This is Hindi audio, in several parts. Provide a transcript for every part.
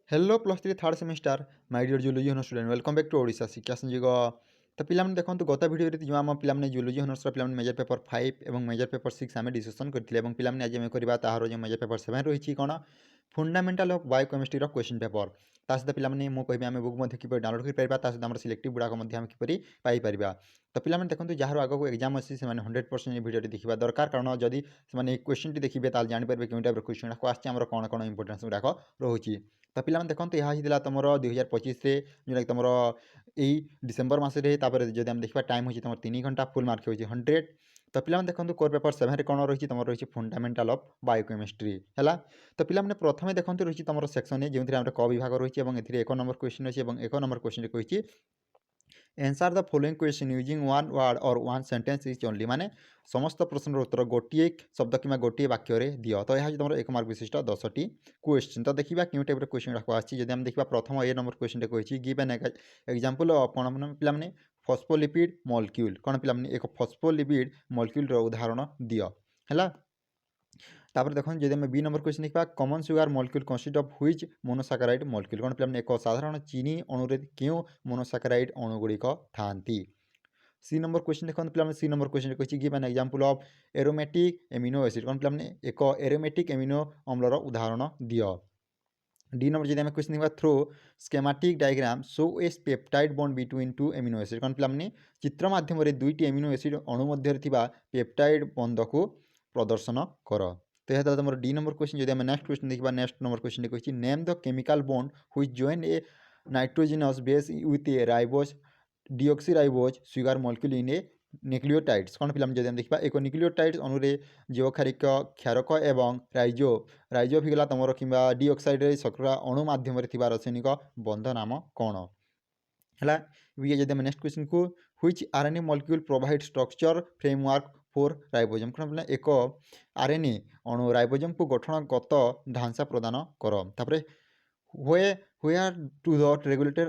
Hello plus three third semester my dear zoology honours student welcome back to Odisha Shiksha Sanjeev. तो पिलाने देखो गत भिडियो जो आम पे जूलोजी होनर्स पे मेजर पेपर 5 और मेजर पेपर 6 आम डिस्कसन करते पे आज आम करवा तार जो मेजर पेपर 7 रही कौन fundamental of biochemistry question paper ता सहित पे मुझे आम बुक किपर डाउनलोड कर सहित सिलेक्टिव गुड़ाक किपर पाइपर। तो पिला देखो जार आगे को एग्जाम अच्छी से 100% भिडियो देखा दरकार कारण जदि से क्वेश्चन टी देखिए जापर क्यों टाइप क्वेश्चन गुड़ा आसছে आम कौन कौन इंपोर्टेंस गुड़ाक रोचे। तो पिला देखो यह होता तुम 2025 जोटा तुम यही डिसेम्बर मसरे जब आम देखा टाइम हो तुम 3 घंटा फुल मार्क हो 100। तो पिला देखो कोर पेपर 7 कौन रही तुम रही फंडामेंटाल ऑफ बायोकेमिस्ट्री है। तो पिला प्रथम देखो रही तुम सेक्शन ए जो क विभाग रही 1 नंबर क्वेश्चन अच्छी 1 नंबर क्वेश्चन कही answer the following question using one word और वन सेंटेंस इज ओनली माने समस्त प्रश्न उत्तर गोटे शब्द कि गोटे वाक्य दियो। तो यह तुम 1 मार्क विशिष्ट 10टी क्वेश्चन। तो देखा क्यों टाइप क्वेश्चन गुड़ाक आम देखा प्रथम ए नंबर क्वेश्चन कही गिव एन एग्जांपल ऑफ कौन पे फॉस्फोलिपिड मॉलिक्यूल कौन पे एक फॉस्फोलिपिड मॉलिक्यूल उदाहरण दियो है। तापर देखो जब आम बी नंबर क्वेश्चन देखा common sugar molecule consist of which monosaccharide molecule कौन पे एक साधारण चीनी अणुरे क्यों मोनोसाकाराइड अणुगुड़िक थांती। सी नंबर क्वेश्चन देखो पे सी नंबर क्वेश्चन कही give an example of aromatic amino acid कौन पे एक एरोमेटिक एमिनो अम्लर उदाहरण दियो। डी नंबर जब क्वेश्चन देखा through schematic diagram show a peptide bond between two amino acid कौन पे चित्र माध्यम दुईटी एमिनो एसिड अणु मध्य पेप्टाइड बंध को प्रदर्शन कर। तो यह तुम डी नंबर क्वेश्चन जब नेक्स्ट क्वेश्चन देखा नेक्स्ट नंबर क्वेश्चन कही name the chemical bond which join A nitrogenous base with A ribose deoxyribose sugar molecule in A nucleotides कौन पे जब देखा एक न्यूक्लियोटाइड्स अणुरे जीवक्षारिक क्षारक एवं राइजो राइजो भी गला तुम कि डीऑक्साइड शर्करा अणु मध्यम रासायनिक बंध नाम कौन है। जब नेक्स्ट क्वेश्चन को which RNA molecule provide structure framework for ribosome कौन पे एक आरएनए अणु राइबोजम को गठनगत ढांचा प्रदान कर। तापर where to the regulator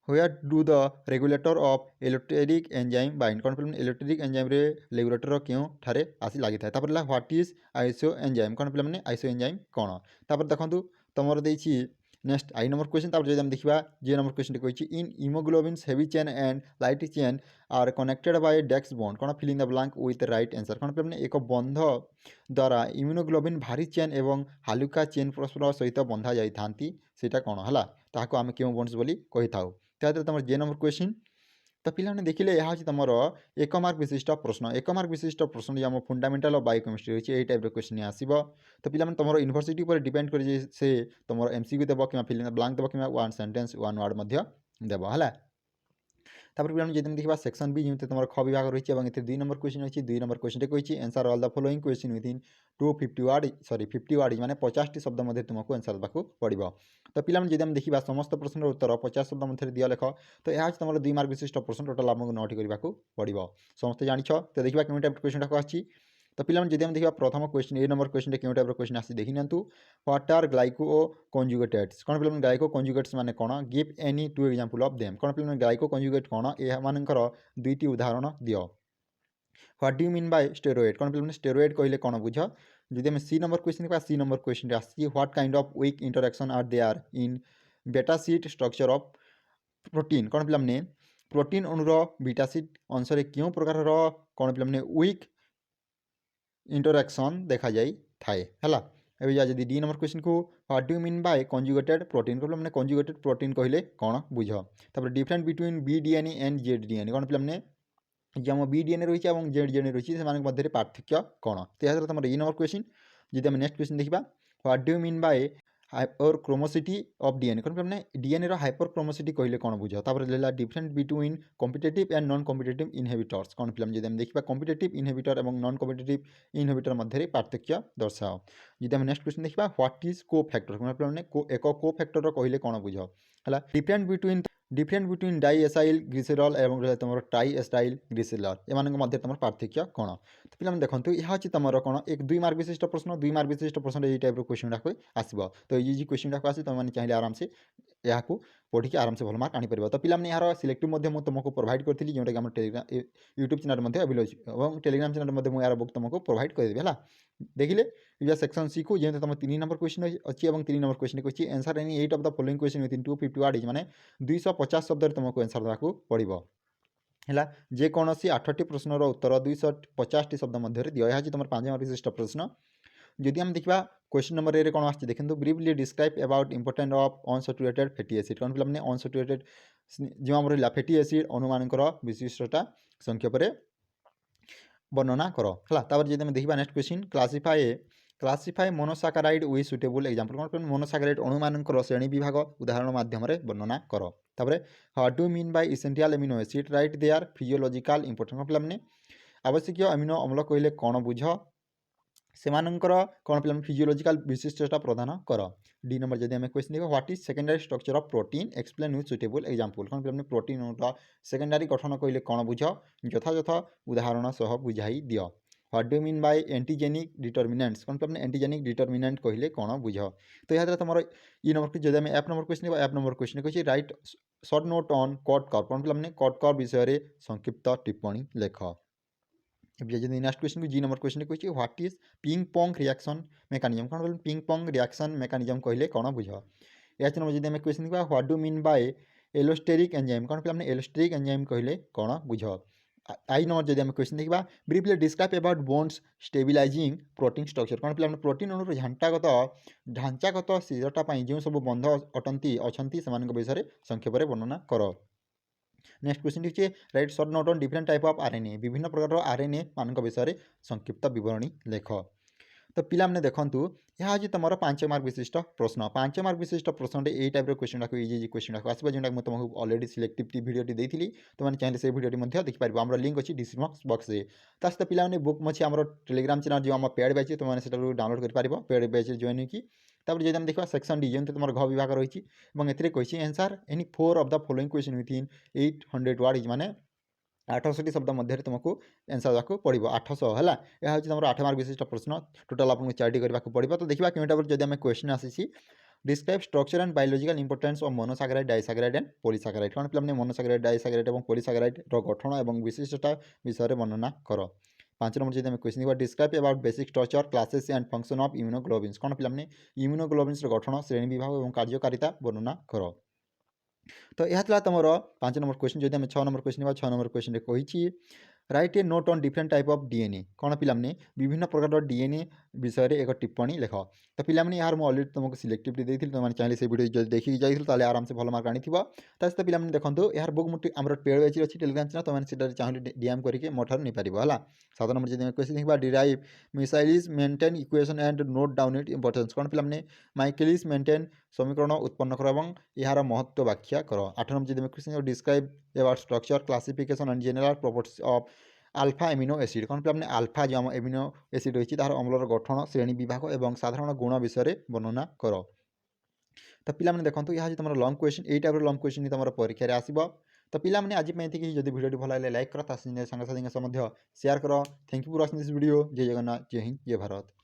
where do the regulator of allotteric enzyme bind कौन पे allotteric enzyme रे regulator क्यों ठारे आसी लगी था। तापर व्हाट इज आइसो एंजाइम कौन पे आइसो एंजाइम कौन। तापर देखो तुम देछि नेक्स्ट आई नंबर क्वेश्चन तापर जब देखा जे नंबर क्वेश्चन कही in haemoglobins heavy chain and light chain are connected by dex bond कौन fill in the blank with right answer कौन पे एक बंध द्वारा इम्यूनोग्लोबिन भारी चेन एवं हालुका चेन परस्पर सहित बंधा जाती सेटा कौन है ताको आम क्यों बॉन्ड्स बोली कही था। तो तुम जे नंबर क्वेश्चन। तो पिलाने देखिले यह हूँ तुम 1 मार्क विशिष्ट प्रश्न 1 मार्क विशिष्ट प्रश्न जो आम फंडामेंटाल ऑफ बायोकेमिस्ट्री रही है टाइप क्वेश्चन आसो। तो पिलाने तुम यूनिवर्सिटी पर डिपेंड कर से तुम एमसीक्यू देव कि फिल इन द ब्लैंक देव कि वन सेंटेंस वन वर्ड देव है। तापर पिलाने जब देखा सेक्शन बी जमी तुम ख विभाग रही है 2 नंबर क्वेश्चन अच्छी 2 नंबर क्वेश्चन कही answer all the following question within 250 word sorry 50 word माने 50 शब्द मध्य तुमको एंसर देवाक पड़ो। तो पिलाने जब देखा समस्त प्रश्न उत्तर 50 शब्द मध्य दिया लेख। तो यह तुम 2 मार्क विशिष्ट प्रश्न टोटाल आमको 9टी करने पड़ो समस्त जान। तो देखा क्यों टाइप क्वेश्चन टाक आसी। तो पिलाने जब देखा प्रथम क्वेश्चन ए नंबर क्वेश्चन क्यों टाइप क्वेश्चन आसी देखी नियंतु व्हाट आर ग्लाइको कंजुगेटेड्स कौन पे ग्लाइको कंजुगेट्स माने कौन give any 2 example of them कौन पे ग्लाइको कंजुगेट कौन यह मानकर 2टी उदाहरण दियो। What do you mean by steroid कौन पे स्टेरॉइड कहले कौन बुझ। जब आम सी नंबर क्वेश्चन देखा सी नंबर क्वेश्चन आसी what kind of weak interaction are there in beta sheet structure of protein कौन पे प्रोटीन अणुर बीटा सीट अंशरे क्यों प्रकार कौन पे वीक इंटरेक्शन देखा जाए थाए है। एवं जब डी नंबर क्वेश्चन को what do mean by conjugated protein को मैंने कंजुगेटेड प्रोटीन कहले कौन बुझ। तापर difference between B DNA and Z DNA कौन पे जो बी डीएनए रही है और जेड डीएनए रही है मध्य पार्थक्य कौन। तो यह तुम ए नंबर क्वेश्चन। जब आम नेक्स्ट क्वेश्चन देखा what do mean by hyperchromicity of DNA कौन पे डीएनए हाइपर क्रोमोसिटी कहले कौन बुझ। तापर difference between competitive and non competitive inhibitors कौन पे जब देखा कॉम्पिटिटिव इनहिबिटर और नॉन कॉम्पिटिटिव इनहिबिटर मध्य पार्थक्य दर्शाओ। जब आम नेक्स्ट क्वेश्चन देखा व्हाट इज को फैक्टर कौन पे एक को फैक्टर कहले कौन बुझ है। Difference between di acyl glycerol और तुम ट्राई एसाइल ग्लिसरल एम मध्य तुम पार्थक्य कौन। तो पिला देखो यह हूँ तुम कौन एक 2 मार्क विशिष्ट प्रश्न 2 मार्क विशिष्ट प्रश्न ये टाइप क्वेश्चन गुड़ाक आसो। तो ये क्वेश्चन गुड़ाक आस तुम चाहिए आराम से यहाँ पढ़ी आराम से भल मार्क आनीपर। तो पिला यार सिलेक्टिव तुमको प्रोवाइड करी जोटा कि टेलीग्राम यूट्यूब चैनल अवेलेबल और टेलीग्राम चैनल मुझे यार बुक तुमको प्रोवाइड करदेवी है। देखिले ये सेक्शन सी को जेते तुम 3 नंबर क्वेश्चन अछि एवं 3 नंबर क्वेश्चन अछि answer any 8 of the following question within 250 word माने 250 शब्द रे तुमको आंसर देबाकू पड़िबो है जे कौन सी 8टी प्रश्नर उत्तर 250 शब्द मध्य दिया यह तुम 5 मार्क विशिष्ट प्रश्न जदि हम देखा क्वेश्चन नंबर ए कौन आछे देखंतु briefly describe about important of unsaturated fatty acid कौन फिल्म अनसैचुरेटेड जो आम रहा फैटी एसिड अनुमानकर विशिष्टता संक्षेप में वर्णना कर है जब देखा next question classify monosaccharide with suitable example कौन मोनोसाकाराइड अणुमानकर श्रेणी विभाग उदाहरण माध्यम वर्णना कर what do mean by essential amino acid write their physiological importance पे आवश्यक अमीनो अम्ल कहले कौन बुझ सेमानंकर कौन पे फिजियोलॉजिकल विशिष्टता प्रदान कर डी नंबर जब आम क्वेश्चन देखा is is secondary structure of protein explain with suitable example कौन पे प्रोटीन सेकेंडरी गठन कहले कौन बुझ यथायथ उदाहरण सह बुझाई दियो what do mean bye antigenic determinants कौन पे एंटीजेनिक डिटर्मिनेंट कहले कौन बुझ तो यहाँ तुम ई नंबर जब आम F number question F number question कही write short note on cut कर कौन पे कट कर विषय संक्षिप्त टिप्पणी लेख next question G number question कही what is ping pong reaction mechanism कौन बोल पिंग पोंग रिएक्शन मेकानिजम कहले कौन बुझ एच नंबर जब क्वेश्चन देखा what do mean by allosteric enzyme कौन पे एलोस्टेरिक एंजाइम कहले कौन बुझ आई नंबर जब आम क्वेश्चन देखा briefly describe about bones stabilising protein structure कौन पे प्रोटीन अणुर ढांचागत स्थिरता जो सब बंध अटंती अच्छा से विषय संक्षेप में वर्णना कर नेक्स्ट क्वेश्चन देखिए right short note on different type of RNA विभिन्न प्रकार आरएनए मान विषय संक्षिप्त विवरणी लेख तो पिला मैंने देखूँ यह हूँ तुम 5 मार्क विशिष्ट प्रश्न 5 मार्क विशिष्ट प्रश्न ये टाइप क्वेश्चन इजी क्वेश्चन आसो जो मैं तुमको ऑलरेडी सिलेक्टिव वीडियो देती तुमने चाहिए से वीडियो देखिपार आम लिंक अच्छी डिस्क्रिप्शन बॉक्स में सहित पिला बुक अच्छी आम टेलीग्राम चैनल जो आम पेड बैच तुमने डाउनलोड कर पेड बैच जॉइन की जब आम देखा सेक्शन डी जो तुम घ विभाग रही है answer any 4 of the following question within 800 word माने 800 शब्द मध्य तुमको आंसर देवाक पड़ो 800 है यह हूँ तुम 8 मार्क विशिष्ट प्रश्न टोटाल आपको 4टी करने पड़ो तो देखा क्योंटा जब आम क्वेश्चन आसी describe structure and biological importance of monosaccharide disaccharide and polysaccharide कौन पे मोनोसाकाराइड डाइसाकाराइड और पॉलीसाकाराइड गठन और विशिष्टता विषय वर्णना कर 5 नंबर जब क्वेश्चन देखा describe about basic structure classes and function of immunoglobins कौन पे इम्यूनोग्लोबिन्स गठन श्रेणी विभाग और कार्यकारिता वर्णना कर तो यह तुम 5 नंबर क्वेश्चन जब आम 6 नंबर क्वेश्चन 6 नंबर क्वेश्चन कही right A note on different type of DNA कौन पे विभिन्न प्रकार डीएनए विषय एक टिप्पणी लेख तो पे यार मुझे अलरेडी तुमको सिलेक्टिव देती तुमने चाहिए से वीडियो देखिए जाइए आराम से भल मार्क आनी तो पे देखो यार बुक मुझे आम पेड बैच अच्छी टेलीग्राम चैनल तुमने चाहिए डीएम करके मोठार नहीं पार है 7 नंबर जब क्वेश्चन देखा derive Michaelis Menten equation and note down it importance कौन पे माइकेलिस मेंटेन समीकरण उत्पन्न कर और यार महत्व व्याख्या कर 8 नंबर जब question describe about structure classification and general properties of alpha amino acid कौन पे आल्फा जो आम एमिनो एसिड रही है अम्लर गठन श्रेणी विभाग और साधारण गुण विषय वर्णना कर तो पे देखो यह तुम लंग क्वेश्चन यही टाइप लंग क्वेश्चन तुम परीक्षा आसो तो पे आज जब वीडियो भल लाइक कर सांग साथी शेयर कर thank you for watching this video जय जगन्नाथ जय हिंद जय भारत।